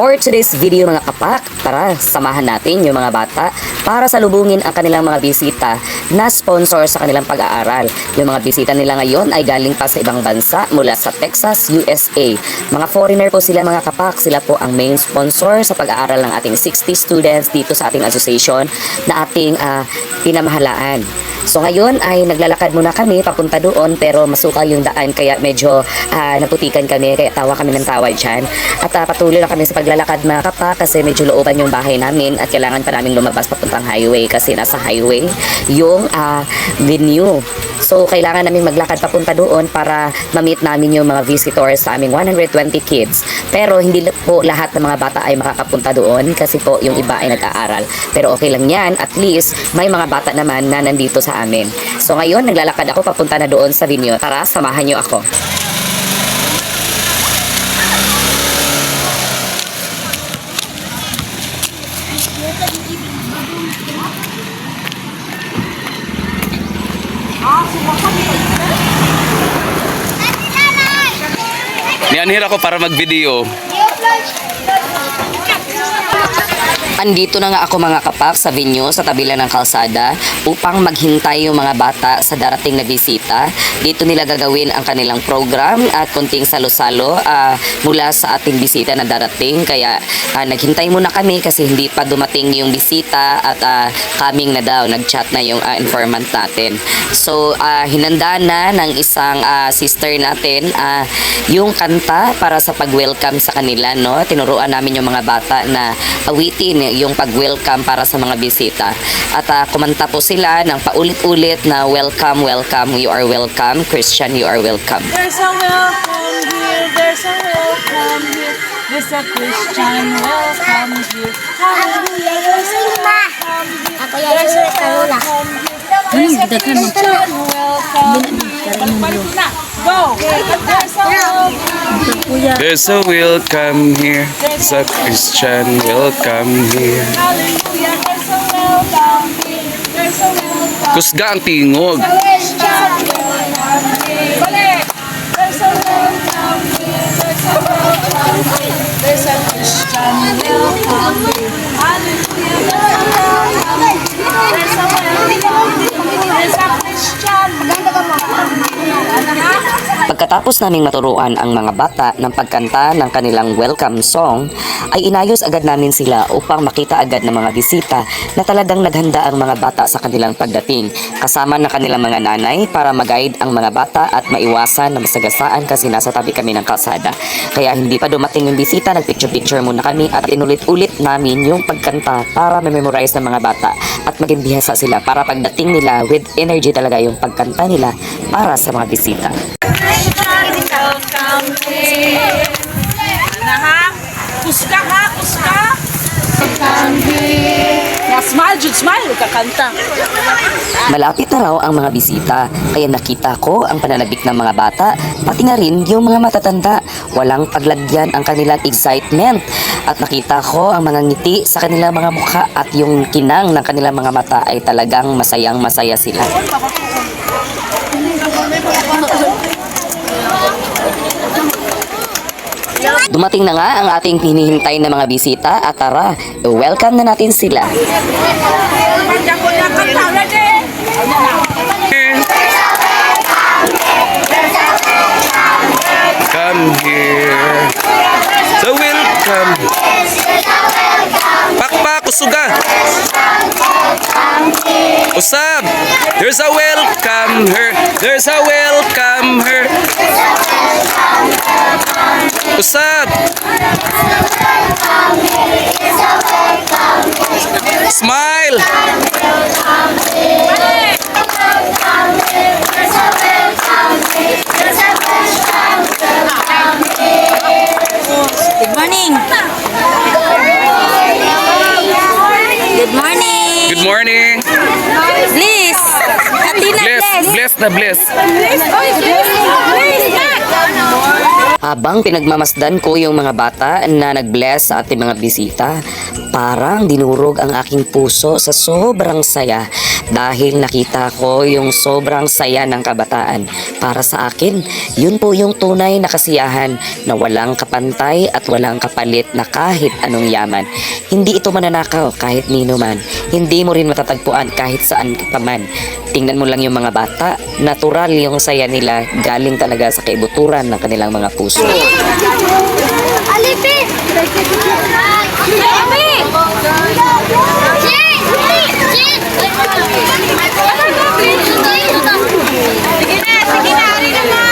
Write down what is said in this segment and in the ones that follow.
For today's video mga kapak, tara samahan natin yung mga bata para salubungin ang kanilang mga bisita na sponsor sa kanilang pag-aaral. Yung mga bisita nila ngayon ay galing pa sa ibang bansa mula sa Texas, USA. Mga foreigner po sila mga kapak, sila po ang main sponsor sa pag-aaral ng ating 60 students dito sa ating association na ating pinamahalaan. So ngayon ay naglalakad muna kami papunta doon pero masukal yung daan kaya medyo naputikan kami kaya tawa kami ng tawa dyan. At patuloy lang kami sa paglalakad mga kapak kasi medyo looban yung bahay namin at kailangan pa namin lumabas papuntang highway kasi nasa highway yung venue. So kailangan namin maglakad papunta doon para ma-meet namin yung mga visitors sa aming 120 kids. Pero hindi po lahat ng mga bata ay makakapunta doon kasi po yung iba ay nag-aaral. Pero okay lang yan, at least may mga bata naman na nandito sa amin. So ngayon naglalakad ako papunta na doon sa venue. Tara, samahan niyo ako. Nianhira ko para mag-video. Andito na nga ako mga kapak sa venue sa tabi lang ng kalsada upang maghintay yung mga bata sa darating na bisita. Dito nila gagawin ang kanilang program at konting salo-salo mula sa ating bisita na darating. Kaya naghintay muna kami kasi hindi pa dumating yung bisita at coming na daw. Nag-chat na yung informant natin. So hinanda na ng isang sister natin yung kanta para sa pag-welcome sa kanila. No? Tinuruan namin yung mga bata na awitin yung pag-welcome para sa mga bisita. At kumanta po sila ng paulit-ulit na welcome, welcome, you are welcome, Christian, you are welcome. There's a welcome here, there's a welcome here, there's a Christian welcome here. Hallelujah, there's a welcome here, there's a welcome here, there's a Christian welcome here. Balik na, go! There's a welcome. There's a welcome here. There's a Christian welcome here. Hallelujah, there's a welcome here, there's a welcome. Kusga ang tingog. Christian welcome here. Balik! There's a welcome here, there's a welcome here, there's a Christian welcome here. Hallelujah, there's a welcome here, there's a welcome here, there's a Christian welcome here. Ano na? Pagkatapos naming maturuan ang mga bata ng pagkanta ng kanilang welcome song, ay inayos agad namin sila upang makita agad ng mga bisita na talagang naghanda ang mga bata sa kanilang pagdating, kasama ng kanilang mga nanay para mag-guide ang mga bata at maiwasan na masagasaan kasi nasa tabi kami ng kalsada. Kaya hindi pa dumating yung bisita, nagpicture-picture muna kami at inulit-ulit namin yung pagkanta para memorize ng mga bata at maging bihasa sila para pagdating nila with energy talaga yung pagkanta nila para sa mga bisita. Welcome here. Ano ha? Kuska ha? Kuska? Welcome here. Smile, Jude, smile. Kakanta. Malapit na raw ang mga bisita, kaya nakita ko ang pananabik ng mga bata, pati na rin yung mga matatanda. Walang paglagyan ang kanilang excitement. At nakita ko ang mga ngiti sa kanilang mga mukha at yung kinang ng kanilang mga mata ay talagang masayang masaya sila. Dumating na nga ang ating hinihintay na mga bisita at tara, welcome na natin sila. Come here. So welcome. Pakpak, usuga. Usab. There's a welcome here. There's a welcome here. Usab. Smile. Good morning. Good morning. Good morning. Bliss. Atina Bless, bless na bless. Habang pinagmamasdan ko yung mga bata na nag-bless sa ating mga bisita, parang dinurog ang aking puso sa sobrang saya dahil nakita ko yung sobrang saya ng kabataan. Para sa akin, yun po yung tunay na kasiyahan na walang kapantay at walang kapalit na kahit anong yaman. Hindi ito mananakaw kahit nino man. Hindi mo rin matatagpuan kahit saan ka pa man. Tingnan mo lang yung mga bata, natural yung saya nila, galing talaga sa kaibuturan ng kanilang mga puso. Alipi! Alipi! Sige na, hari na mo!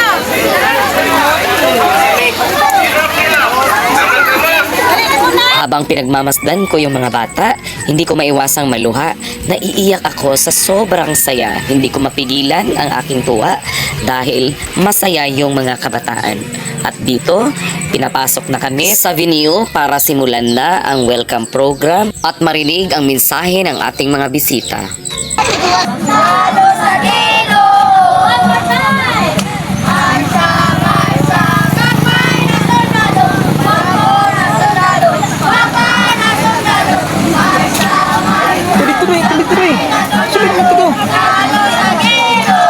Habang pinagmamasdan ko yung mga bata, hindi ko maiwasang maluha. Naiiyak ako sa sobrang saya. Hindi ko mapigilan ang aking tuwa dahil masaya yung mga kabataan. At dito, pinapasok na kami sa venue para simulan na ang welcome program at marinig ang mensahe ng ating mga bisita. Salo sa gino! One more time! Marcha, marcha, kapay na tornado! Bako na tornado! Baka na tornado! Marcha, marcha! Tuloy-tuloy! Sulit mo ito! Salo sa gino!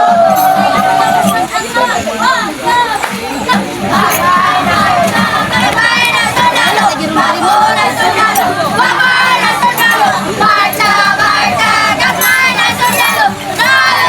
Kapay na tornado! Bako na tornado! Baka na tornado! Marcha, marcha, kapay na tornado! Salo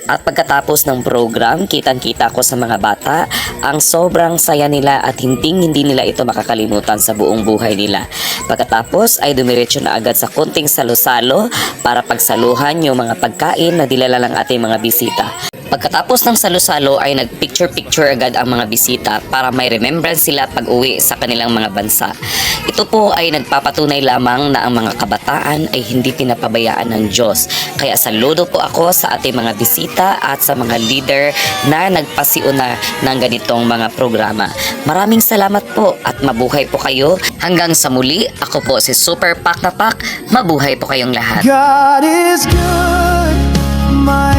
At pagkatapos ng program, kitang-kita ko sa mga bata ang sobrang saya nila at hindi nila ito makakalimutan sa buong buhay nila. Pagkatapos ay dumiretso na agad sa konting salo-salo para pagsaluhan yung mga pagkain na dilala ng ating mga bisita. Pagkatapos ng salo-salo ay nag-picture-picture agad ang mga bisita para may remembrance sila pag uwi sa kanilang mga bansa. Ito po ay nagpapatunay lamang na ang mga kabataan ay hindi pinapabayaan ng Diyos. Kaya saludo po ako sa ating mga bisita at sa mga leader na nagpasiuna ng ganitong mga programa. Maraming salamat po at mabuhay po kayo. Hanggang sa muli, ako po si Super Pak na Pak. Mabuhay po kayong lahat. God is good, my